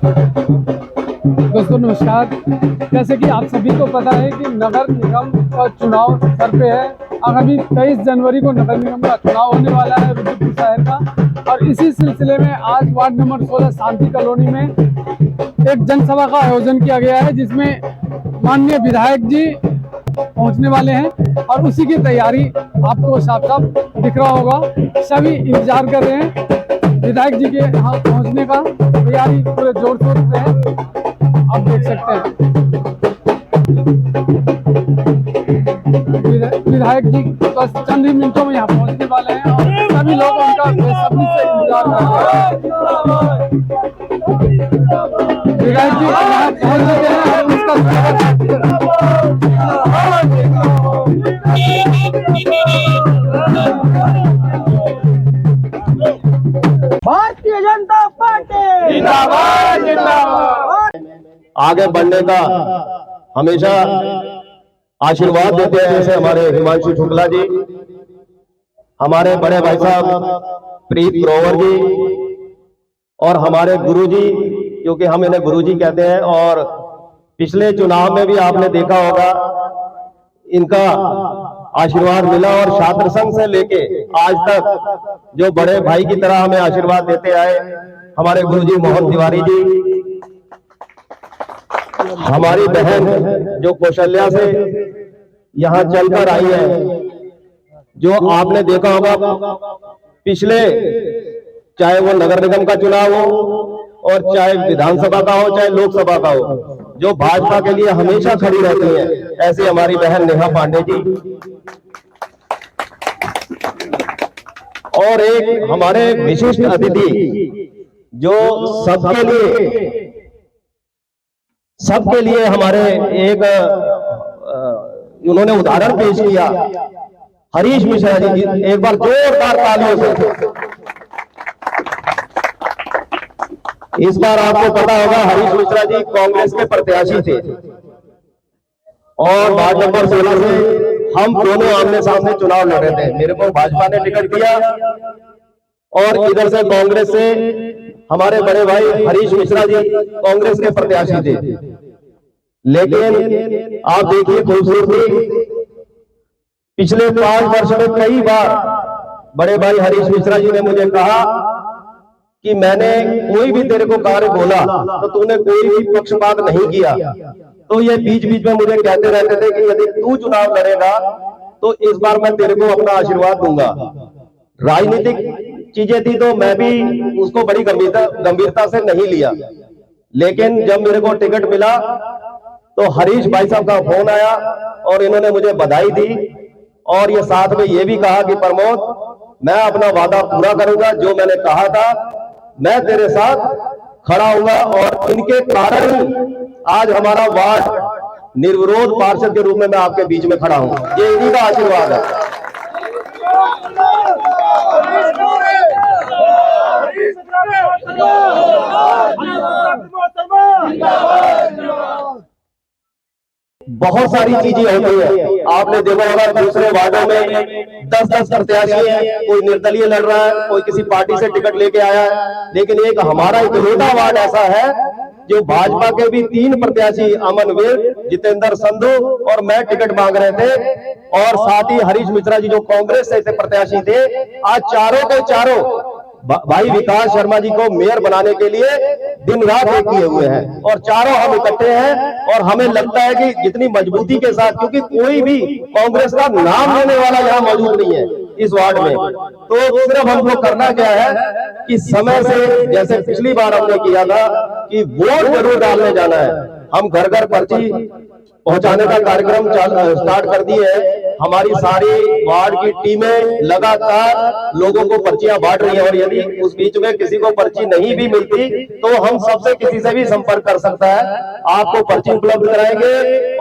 दोस्तों नमस्कार। जैसे कि आप सभी को पता है कि नगर निगम का चुनाव सर पे है। आगामी 23 जनवरी को नगर निगम का चुनाव होने वाला है रुद्रपुर शहर का, और इसी सिलसिले में आज वार्ड नंबर 16 शांति कॉलोनी में एक जनसभा का आयोजन किया गया है, जिसमें माननीय विधायक जी पहुंचने वाले हैं और उसी की तैयारी आपको साफ साफ दिख रहा होगा। सभी इंतजार कर रहे हैं विधायक जी के यहाँ पहुंचने का। तैयारी पूरे जोर शोर पे है, आप देख सकते हैं। विधायक जी बस चंद ही मिनटों में यहाँ पहुंचने वाले हैं और सभी लोग उनका बेसब्री से इंतजार कर रहे हैं। विधायक जी यहाँ पहुंच चुके हैं और उसका भारतीय जनता पार्टी जिंदाबाद जिंदाबाद। आगे बढ़ने का हमेशा आशीर्वाद देते हैं, जैसे हमारे हिमांशु शुक्ला जी, हमारे बड़े भाई साहब प्रीत ग्रोवर जी और हमारे गुरुजी, क्योंकि हम इन्हें गुरुजी कहते हैं। और पिछले चुनाव में भी आपने देखा होगा इनका आशीर्वाद मिला, और छात्र संघ से लेके आज तक जो बड़े भाई की तरह हमें आशीर्वाद देते आए हमारे गुरुजी मोहन तिवारी जी, हमारी बहन जो कौशल्या से यहाँ चलकर आई है, जो आपने देखा होगा पिछले, चाहे वो नगर निगम का चुनाव हो और चाहे विधानसभा का हो चाहे लोकसभा का हो, जो भाजपा के लिए हमेशा खड़ी रहती है, ऐसे हमारी बहन नेहा पांडे जी। और एक हमारे विशिष्ट अतिथि जो सबके लिए हमारे एक उन्होंने उदाहरण पेश किया, हरीश मिश्रा जी। एक बार जोरदार तालियों से। इस बार आपको पता होगा हरीश मिश्रा जी कांग्रेस के प्रत्याशी थे और वार्ड नंबर 16 से हम दोनों आमने सामने चुनाव लड़ रहे थे। मेरे को भाजपा ने टिकट दिया और इधर से कांग्रेस से हमारे बड़े भाई हरीश मिश्रा जी कांग्रेस के प्रत्याशी थे। लेकिन आप देखिए खूबसूरती, पिछले 5 वर्ष में कई बार बड़े भाई हरीश मिश्रा जी ने मुझे कहा कि मैंने कोई भी तेरे को कार्य बोला तो तूने कोई भी पक्षपात नहीं किया। तो ये बीच बीच में मुझे कहते रहते थे कि यदि तू चुनाव लड़ेगा तो इस बार मैं तेरे को अपना आशीर्वाद दूंगा। राजनीतिक चीजें थी तो मैं भी उसको बड़ी गंभीरता से नहीं लिया, लेकिन जब मेरे को टिकट मिला तो हरीश भाई साहब का फोन आया और इन्होंने मुझे बधाई दी और ये साथ में ये भी कहा कि प्रमोद मैं अपना वादा पूरा करूंगा, जो मैंने कहा था मैं तेरे साथ खड़ा हुआ। और इनके कारण ही आज हमारा वार्ड निर्विरोध पार्षद के रूप में मैं आपके बीच में खड़ा हूं, ये इन्हीं का आशीर्वाद है। बहुत सारी चीजें होती है, आपने देखा होगा दूसरे वार्डों में 10-10 प्रत्याशी हैं, कोई निर्दलीय लड़ रहा है, कोई किसी पार्टी से टिकट लेके आया है, लेकिन एक हमारा इकलौता वार्ड ऐसा है जो भाजपा के भी 3 प्रत्याशी अमनवीर, जितेंद्र संधू और मैं टिकट मांग रहे थे, और साथ ही हरीश मिश्रा जी जो कांग्रेस से प्रत्याशी थे। आज चारों के चारों भाई विकास शर्मा जी को मेयर बनाने के लिए दिन रात एक किए हुए हैं, और चारों हम इकट्ठे हैं। और हमें लगता है कि जितनी मजबूती के साथ, क्योंकि कोई भी कांग्रेस का नाम लेने वाला यहाँ मौजूद नहीं है इस वार्ड में, तो सिर्फ हमको करना क्या है कि समय से, जैसे पिछली बार हमने किया था कि वोट जरूर डालने जाना है। हम घर घर पर्ची पहुंचाने का कार्यक्रम स्टार्ट कर दी है। हमारी सारी वार्ड की टीमें लगातार लोगों को पर्चियां बांट रही हैं, और यदि उस बीच में किसी को पर्ची नहीं भी मिलती तो हम सबसे किसी से भी संपर्क कर सकता है, आपको पर्ची उपलब्ध कराएंगे।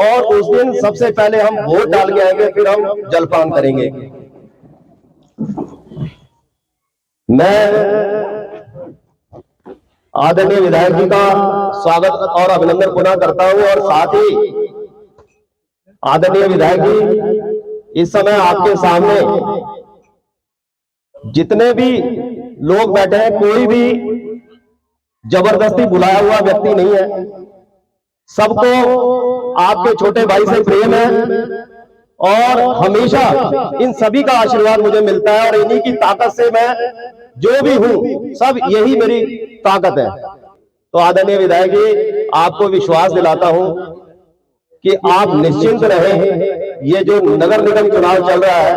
और उस दिन सबसे पहले हम वोट डाल के आएंगे, फिर हम जलपान करेंगे। मैं आदरणीय विधायक जी का स्वागत और अभिनंदन पुनः करता हूं, और साथ ही आदरणीय विधायक जी इस समय आपके सामने जितने भी लोग बैठे हैं, कोई भी जबरदस्ती बुलाया हुआ व्यक्ति नहीं है। सबको आपके छोटे भाई से प्रेम है और हमेशा इन सभी का आशीर्वाद मुझे मिलता है और इन्हीं की ताकत से मैं जो भी हूं, सब यही मेरी ताकत है। तो आदरणीय विधायक जी, आपको विश्वास दिलाता हूं कि आप निश्चिंत रहें। ये जो नगर निगम चुनाव चल रहा है,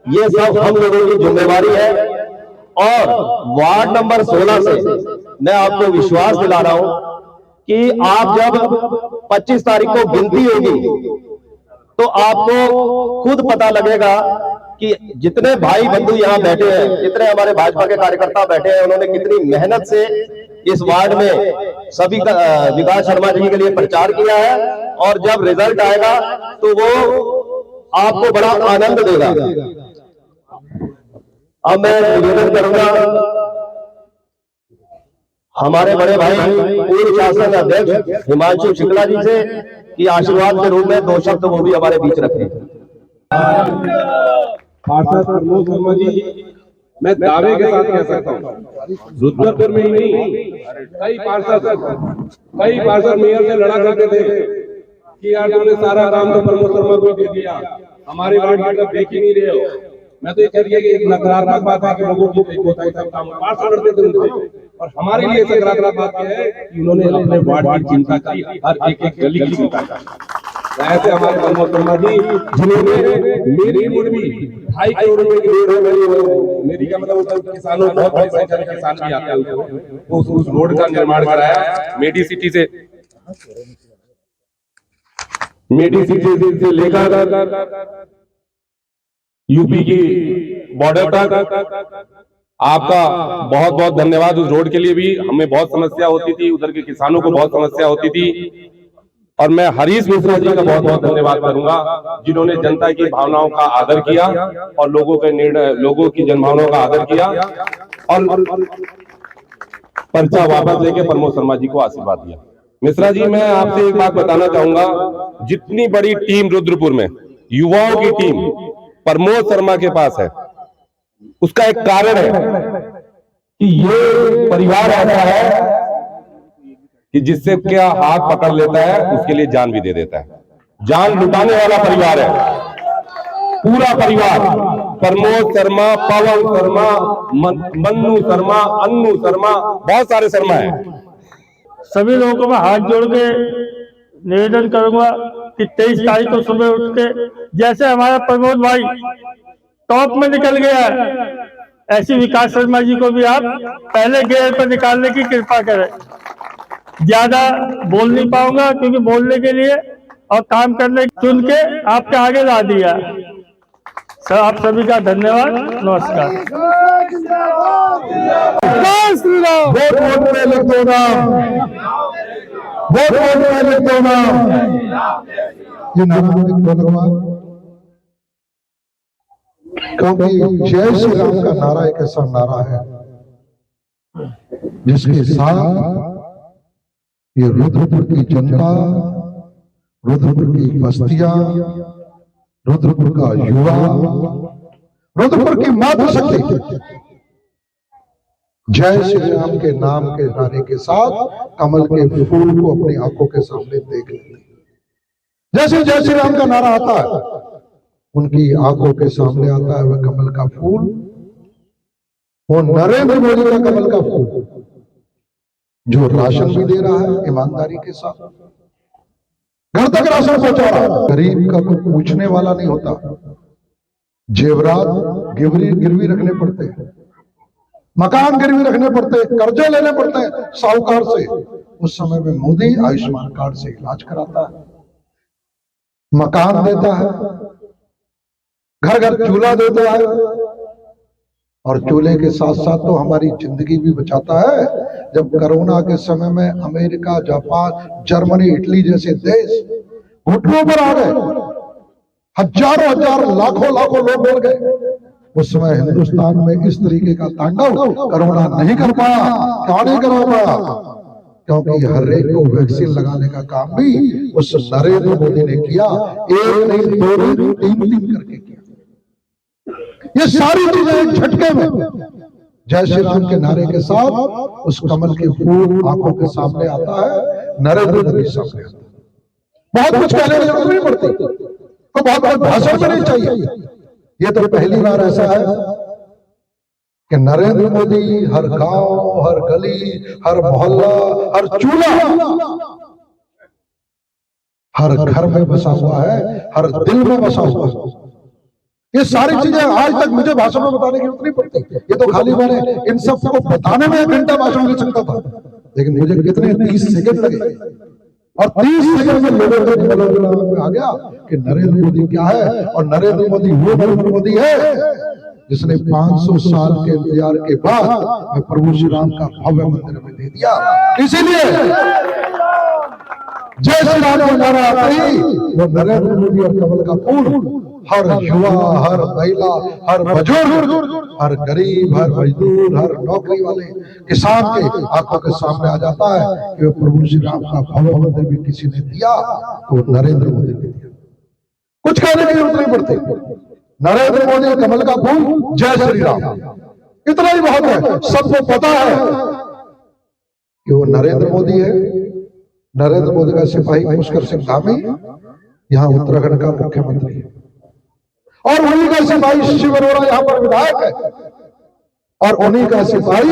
ये सब हम लोगों की जिम्मेवारी है और वार्ड नंबर 16 से मैं आपको विश्वास दिला रहा हूं कि आप जब 25 तारीख को गिनती होगी तो आपको खुद पता लगेगा कि जितने भाई बंधु यहाँ बैठे हैं, जितने हमारे भाजपा के कार्यकर्ता बैठे हैं, उन्होंने कितनी मेहनत से इस वार्ड में सभी विकास शर्मा जी के लिए प्रचार किया है और जब रिजल्ट आएगा तो वो आपको बड़ा आनंद देगा। अब मैं निवेदन करूंगा हमारे बड़े भाई पूर्व शासन अध्यक्ष हिमांशु शुक्ला जी से कि आशीर्वाद के रूप में 2 शब्द वो भी हमारे बीच रखें। पार्षद प्रमोद शर्मा जी, मैं दावे के साथ कह सकता हूँ, रुद्रपुर में ही नहीं, कई पार्षद मेयर से लड़ा करते थे कि यार तुमने सारा काम तो प्रमोद शर्मा को दे दिया, हमारे वार्ड की तरफ देख ही नहीं रहे हो। मैं तो ये कह रही एक नकारात्मक बात है कि लोगों की होता है सब काम पार्षद लड़ते थे उनसे, और हमारे लिए सकारात्मक बात यह है कि उन्होंने अपने वार्ड की चिंता की, हर एक गली की चिंता की। ऐसे हमारे प्रमोद शर्मा जी, जिन्होंने मेरी रोड भी 2.5 करोड़ रुपए की रोड है, मेरी का मतलब किसानों बहुत बड़ी संख्या में किसान भी आते हैं, उस रोड का निर्माण कराया मेडी सिटी से लेकर यूपी की बॉर्डर तक। आपका बहुत बहुत धन्यवाद। उस रोड के लिए भी हमें बहुत समस्या होती थी, उधर के किसानों को बहुत समस्या होती थी, और मैं हरीश मिश्रा जी का बहुत बहुत धन्यवाद करूंगा जिन्होंने जनता की भावनाओं का आदर किया और लोगों के निर्णय, लोगों की जनभावनाओं का आदर किया और पर्चा वापस लेके प्रमोद शर्मा जी को आशीर्वाद दिया। मिश्रा जी, मैं आपसे एक बात बताना चाहूंगा, जितनी बड़ी टीम रुद्रपुर में युवाओं की टीम प्रमोद शर्मा के पास है, उसका एक कारण है कि ये परिवार ऐसा है कि जिससे क्या हाथ पकड़ लेता है उसके लिए जान भी दे देता है। जान लुटाने वाला परिवार है पूरा परिवार। प्रमोद शर्मा, पवन शर्मा, मन्नू शर्मा, अन्नू शर्मा, बहुत सारे शर्मा हैं। सभी लोगों को मैं हाथ जोड़ के निवेदन करूंगा कि 23 तारीख को सुबह उठ के जैसे हमारा प्रमोद भाई टॉप में निकल गया है, ऐसी विकास शर्मा जी को भी आप पहले गेयर पर निकालने की कृपा करें। ज्यादा बोल नहीं पाऊंगा क्योंकि बोलने के लिए और काम करने चुन के आपके आगे ला दिया। सर, आप सभी का धन्यवाद, नमस्कार। क्योंकि जय श्री राम का नारा एक ऐसा नारा है जिसके साथ ये रुद्रपुर की जनता, रुद्रपुर की बस्तियां, रुद्रपुर का युवा, रुद्रपुर की मातृशक्ति जय श्री राम के नाम के नारे के साथ कमल के फूल को अपनी आंखों के सामने देख लेते। जैसे जय श्री राम का नारा आता है, उनकी आंखों के सामने आता है वह कमल का फूल, वो नरेंद्र मोदी का कमल का फूल जो राशन भी दे रहा है ईमानदारी के साथ, घर तक राशन पहुंचा रहा है। गरीब का कोई पूछने वाला नहीं होता। जेवरात गिरवी रखने पड़ते हैं, मकान गिरवी रखने पड़ते हैं, कर्जे लेने पड़ते हैं साहूकार से। उस समय में मोदी आयुष्मान कार्ड से इलाज कराता है, मकान देता है, घर घर चूल्हा देता है, और चूल्हे के साथ साथ तो हमारी जिंदगी भी बचाता है। जब कोरोना के समय में अमेरिका, जापान, जर्मनी, इटली जैसे देश घुटनों पर आ गए, हजारों हजार लाखों लोग मर गए, उस समय हिंदुस्तान में इस तरीके का तांडव कोरोना नहीं कर पाया। क्या नहीं कर पाया? क्योंकि हर एक को वैक्सीन लगाने का काम भी उस नरेंद्र मोदी ने किया। एक नहीं, दो नहीं, 3 करके किया। ये सारी चीजें एक झटके में जय श्री राम के नारे के साथ उस कमल के फूल आंखों के सामने आता है, नरेंद्र मोदी सामने आता है। बहुत कुछ कहने की जरूरत नहीं पड़ती, तो बहुत भाषण में नहीं चाहिए। ये तो पहली बार ऐसा है कि नरेंद्र मोदी हर गांव, हर गली, हर मोहल्ला, हर चूल्हा, हर घर में बसा हुआ है, हर दिल में बसा हुआ है। ये सारी चीजें आज तक मुझे भाषण में बताने की जरूरत नहीं पड़ती। ये तो खाली मैंने इन सब को बताने में 1 घंटा भाषण दे सकता था, लेकिन मुझे कितने 30 सेकंड लगे, और 30 सेकंड में लोगों को दिमाग में आ गया कि नरेंद्र मोदी क्या है। और नरेंद्र मोदी वो नरेंद्र मोदी है जिसने 500 साल के इंतजार के बाद मैं प्रभु श्री राम का भव्य मंदिर में दे दिया। इसीलिए जय श्री राम का नारा आते ही वो नरेंद्र मोदी और कमल का फूल हर युवा, हर महिला, हर बुजुर्ग, हर गरीब, हर मजदूर, हर नौकरी वाले किसान के आंखों के सामने आ जाता है कि वो प्रभु श्री राम का भव्य मंदिर भी किसी ने दिया तो नरेंद्र मोदी ने दिया। कुछ कहने की जरूरत नहीं पड़ती। नरेंद्र मोदी कमल का फूल, जय श्री राम, इतना ही बहुत है। सबको पता है कि वो नरेंद्र मोदी है। नरेंद्र मोदी का सिपाही पुष्कर सिंह धामी यहाँ उत्तराखंड का मुख्यमंत्री है, और उन्हीं का सिपाही शिव अरोड़ा यहाँ पर विधायक है, और उन्हीं का सिपाही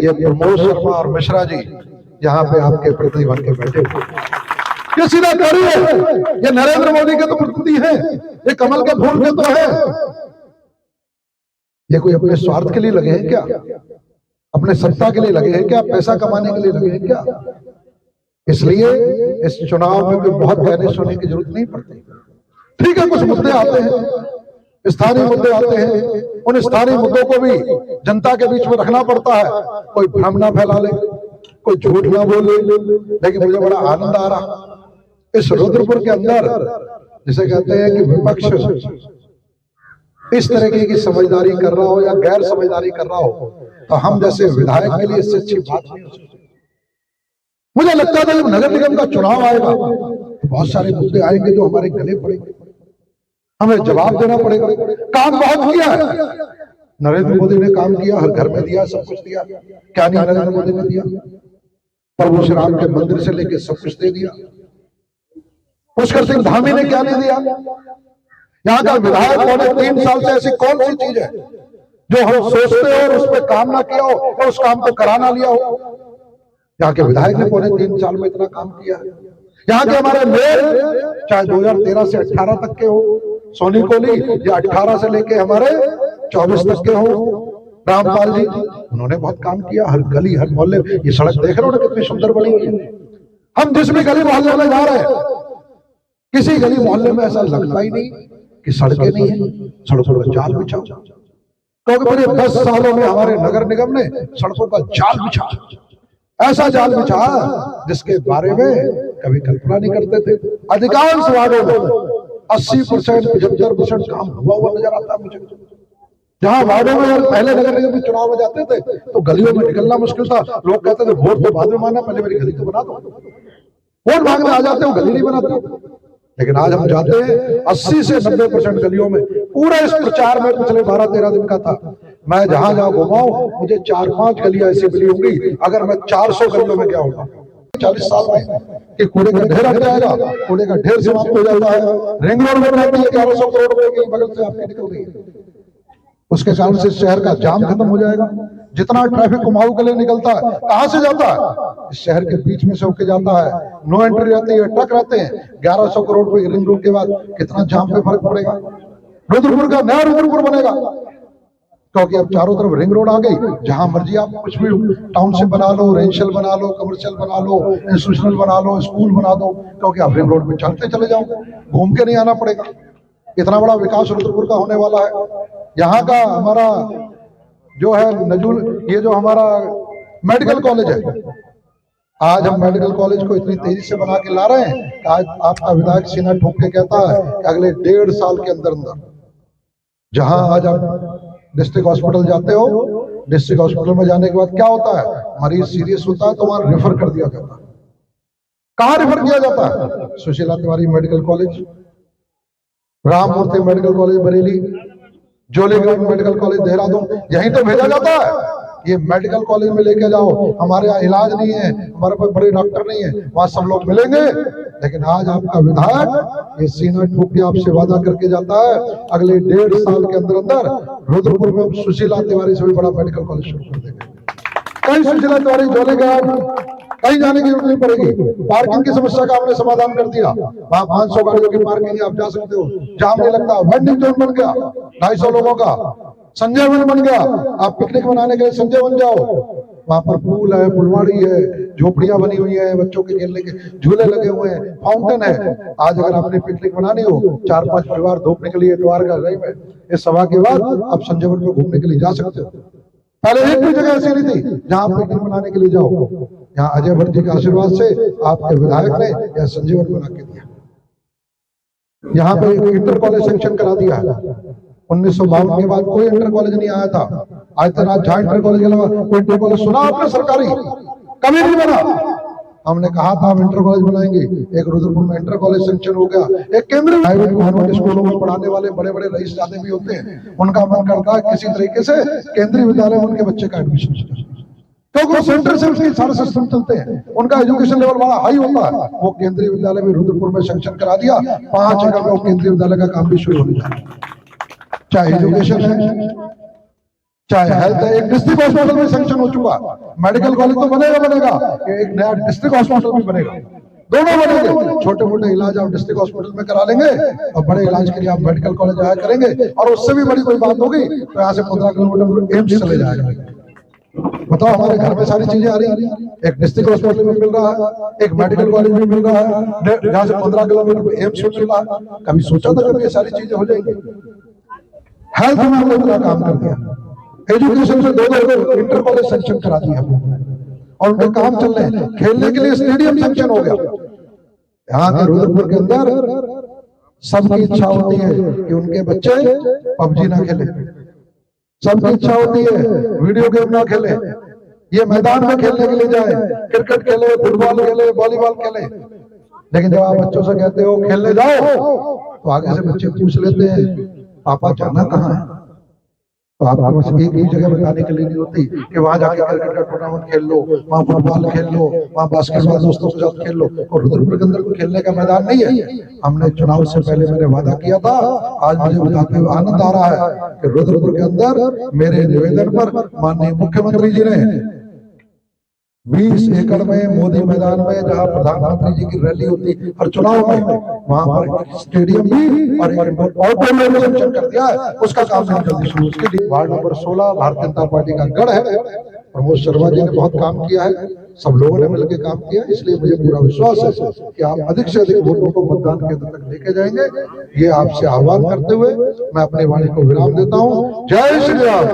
ये प्रमोद शर्मा और मिश्रा जी यहाँ पे आपके प्रतिनिधि बन के बैठे हुए। ये सीधा कड़ी है, ये नरेंद्र मोदी के तो प्रतिनिधि है, ये कमल के फूल के तो है। ये कोई अपने स्वार्थ के लिए लगे हैं क्या? अपने सत्ता के लिए लगे हैं क्या? पैसा कमाने के लिए लगे हैं क्या? इसलिए इस चुनाव में कोई बहुत कहने सुनने की जरूरत नहीं पड़ती। ठीक है, कुछ मुद्दे आते हैं, स्थानीय मुद्दे आते हैं, उन स्थानीय मुद्दों को भी जनता के बीच में रखना पड़ता है। कोई भ्रम ना फैला ले, कोई झूठ ना बोले। लेकिन मुझे बड़ा आनंद आ रहा इस रुद्रपुर के अंदर, जिसे कहते हैं कि विपक्ष इस तरह की समझदारी कर रहा हो या गैर समझदारी कर रहा हो, तो हम जैसे विधायक के लिए इससे अच्छी बात नहीं हो सकती। मुझे लगता था जब नगर निगम का चुनाव आएगा तो बहुत सारे मुद्दे आएंगे जो हमारे गले पड़ेंगे, हमें जवाब देना पड़ेगा। काम बहुत किया है नरेंद्र मोदी ने, काम किया, हर घर में दिया, सब कुछ दिया। क्या नहीं नरेंद्र मोदी ने दिया? प्रभु श्री राम के मंदिर से लेके सब कुछ दे दिया। पुष्कर सिंह धामी ने क्या नहीं दिया? यहाँ का विधायक पौने 3 साल से ऐसी कौन सी चीज है जो हम सोचते हो और उस पर काम ना किया हो और उस काम को करा ना लिया हो? यहाँ के विधायक ने पौने 3 साल में इतना काम किया है। यहाँ के हमारे मेयर चाहे 2013 से 18 तक के हो, सोनी कोली, या 18 से लेके हमारे 24 तक के हो, रामपाल जी, उन्होंने बहुत काम किया। हर गली, हर मोहल्ले, ये सड़क देख रहे हो ना कितनी सुंदर बनी हुई है। हम जिस भी गली मोहल्ले में जा रहे हैं, किसी गली मोहल्ले में ऐसा लगता ही नहीं कि सड़कें नहीं है। सड़कों का जाल बिछा, क्योंकि पूरे 10 सालों में हमारे नगर निगम ने सड़कों का जाल बिछा, ऐसा जाल बिछा जिसके बारे में कभी कल्पना नहीं करते थे। अधिकांश वार्डों में 80%, 75% काम हुआ नजर आता है मुझे। जहां वार्डों में पहले नगर निगम के चुनाव में जाते थे तो गलियों में निकलना मुश्किल था। लोग कहते थे वोट तो बाद में मानना, पहले मेरी गली तो बना दो। वोट मांगने आ जाते हो, गली नहीं बनाते। लेकिन आज हम जाते हैं 80 से 90% गलियों में। पूरा इस प्रचार में पिछले 12-13 दिन का था, मैं जहां जहां घुमाऊं मुझे 4-5 गलियां ऐसी मिली होंगी। अगर मैं 400 गलियों में गया होगा 40 साल में कि कूड़े का ढेर हट जाएगा, कूड़े का ढेर समाप्त हो जाता है। रिंग रोड बनाती है 1100 करोड़ रुपए की, बगल से आपकी निकल गई, उसके कारण से शहर का जाम खत्म हो जाएगा। जितना ट्रैफिक कुमाऊं के लिए निकलता है, कहां से जाता है? इस शहर के बीच में से होके जाता है। नो एंट्री रहती है, ट्रक रहते हैं। 1100 करोड़ रुपए की रिंग रोड के बाद कितना जाम पे फर्क पड़ेगा। रुद्रपुर का नया रुद्रपुर बनेगा, क्योंकि अब चारों तरफ रिंग रोड आ गई। जहां मर्जी आप कुछ भी टाउनशिप बना लो, रेंशियल बना लो, कमर्शियल बना लो, इंस्टीट्यूशनल बना लो, स्कूल बना दो, क्योंकि आप रिंग रोड पे चलते चले जाओ, घूम के नहीं आना पड़ेगा। इतना बड़ा विकास रुद्रपुर का होने वाला है। यहाँ का हमारा जो है नजूल, ये जो हमारा मेडिकल कॉलेज है, आज हम मेडिकल कॉलेज को इतनी तेजी से बना के ला रहे हैं कि आज आपका विधायक सीना ठोक के कहता है कि अगले 1.5 साल के अंदर अंदर, जहां आज आप डिस्ट्रिक्ट हॉस्पिटल जाते हो, डिस्ट्रिक्ट हॉस्पिटल में जाने के बाद क्या होता है? मरीज सीरियस होता है तो वहां रेफर कर दिया जाता है। कहां रेफर किया जाता है? Sushila Tiwari medical college, Rammurti medical college Bareilly, Jolly Grant medical college Dehradun, यहीं तो भेजा जाता है। ये मेडिकल कॉलेज में लेके जाओ, हमारे यहाँ इलाज नहीं है, हमारे पास बड़े डॉक्टर नहीं है, वहां सब लोग मिलेंगे। लेकिन आज आपका विधायक ये सीना ठोक के आपसे वादा करके जाता है, अगले 1.5 साल के अंदर अंदर रुद्रपुर में सुशीला तिवारी से भी बड़ा मेडिकल कॉलेज शुरू कर देंगे। कहीं सुशीला तिवारी जोले गया, कहीं जाने की जरूरत नहीं पड़ेगी। पार्किंग की समस्या का हमने समाधान कर दिया, वहां 500 गाड़ियों की पार्किंग आप जा सकते हो, जाम नहीं लगता। वेंडिंग जोन बन गया 250 लोगों का, संजय वन बन गया, आप पिकनिक मनाने के लिए संजय वन जाओ, वहां पर पूल है, फुलवाड़ी है, झोपड़ियां बनी हुई है, बच्चों के खेलने के झूले लगे हुए हैं, फाउंटेन है। आज अगर आपने पिकनिक मनानी हो, 4-5 परिवार धूप निकली है द्वार का रही में, इस सभा के बाद आप संजय वन में घूमने के लिए जा सकते हो। पहले एक भी जगह ऐसी नहीं थी जहां आप पिकनिक मनाने के लिए जाओ। यहाँ अजय भट्ट जी के आशीर्वाद से आपके विधायक ने यह संजय वन बना के दिया। यहाँ पे इंटर कॉलेज सेंक्शन करा दिया है। 1952 के बाद कोई इंटर कॉलेज नहीं आया था, आज तक जहां इंटर कॉलेज के अलावा कोई इंटर कॉलेज सुना आपने सरकारी? कभी नहीं बना। हमने कहा था हम इंटर कॉलेज बनाएंगे, एक रुद्रपुर में इंटर कॉलेज सेंक्शन हो गया। एक केंद्रीय प्राइवेट गवर्नमेंट स्कूलों में पढ़ाने वाले बड़े बड़े रईस जादे भी होते हैं, उनका मन करता है किसी तरीके से केंद्रीय विद्यालय में उनके बच्चे का एडमिशन हो, क्योंकि सेंटर से उसके सारे सिस्टम चलते हैं, उनका एजुकेशन लेवल बड़ा हाई होता है। वो केंद्रीय विद्यालय में रुद्रपुर में सेंक्शन करा दिया, 5 एकड़ में केंद्रीय विद्यालय का काम भी शुरू होने जा रहा है। चाहे एजुकेशन है, चाहे हेल्थ है, एक डिस्ट्रिक्ट हॉस्पिटल में सेंक्शन हो चुका, मेडिकल कॉलेज तो बनेगा, एक नया डिस्ट्रिक्ट हॉस्पिटल भी बनेगा, दोनों बनेंगे। छोटे मोटे इलाज आप डिस्ट्रिक्ट हॉस्पिटल में करा लेंगे और बड़े इलाज के लिए आप मेडिकल कॉलेज आया करेंगे। और उससे भी बड़ी कोई बात होगी तो यहाँ से 15 किलोमीटर एम्स चले जाएगा। बताओ, हमारे घर में सारी चीजें आ रही हैं, एक डिस्ट्रिक्ट हॉस्पिटल में मिल रहा है, एक मेडिकल कॉलेज में मिल रहा है, यहाँ से 15 किलोमीटर एम्स में मिल रहा है। कभी सोचा था कभी ये सारी चीजें हो जाएंगी? हेल्थ में हमने इतना काम कर दिया, एजुकेशन से 2 इंटर कॉलेज सेंक्शन करा दिया और उनके काम चल रहे हैं। खेलने के लिए स्टेडियम सेंक्शन हो गया। यहाँ के रुद्रपुर के अंदर सबकी इच्छा होती है कि उनके बच्चे पबजी ना खेले, सबकी इच्छा होती है वीडियो गेम ना खेले, ये मैदान में खेलने के लिए जाए, क्रिकेट खेले, फुटबॉल खेले, वॉलीबॉल खेले। लेकिन जब आप बच्चों से कहते हो खेलने जाओ तो आगे से बच्चे पूछ लेते हैं पापा जाना कहाँ है। तो आपके पास एक ही जगह बताने के लिए नहीं होती कि वहां जाके क्रिकेट का टूर्नामेंट खेल लो, वहां फुटबॉल खेल लो, वहां बास्केटबॉल दोस्तों के साथ खेल लो। और रुद्रपुर के अंदर कोई खेलने का मैदान नहीं है। हमने चुनाव से पहले मैंने वादा किया था, आज मुझे बताते हुए आनंद आ रहा है कि रुद्रपुर के अंदर मेरे निवेदन पर माननीय मुख्यमंत्री जी ने 20 एकड़ में मोदी मैदान में जहां प्रधानमंत्री जी की रैली होती हर चुनाव में, वहां पर स्टेडियम भी और एक सेंक्शन कर दिया है। उसका काम जल्दी शुरू। उसके लिए ward number 16 Bharatiya Janata party का गढ़ है। प्रमोद शर्मा जी ने बहुत काम किया है, सब लोगों ने मिलकर काम किया, इसलिए मुझे पूरा विश्वास है कि आप अधिक से अधिक वोटों को मतदान केंद्र तक लेके जाएंगे। ये आपसे आह्वान करते हुए मैं अपनी वाणी को विराम देता हूँ। जय श्री राम।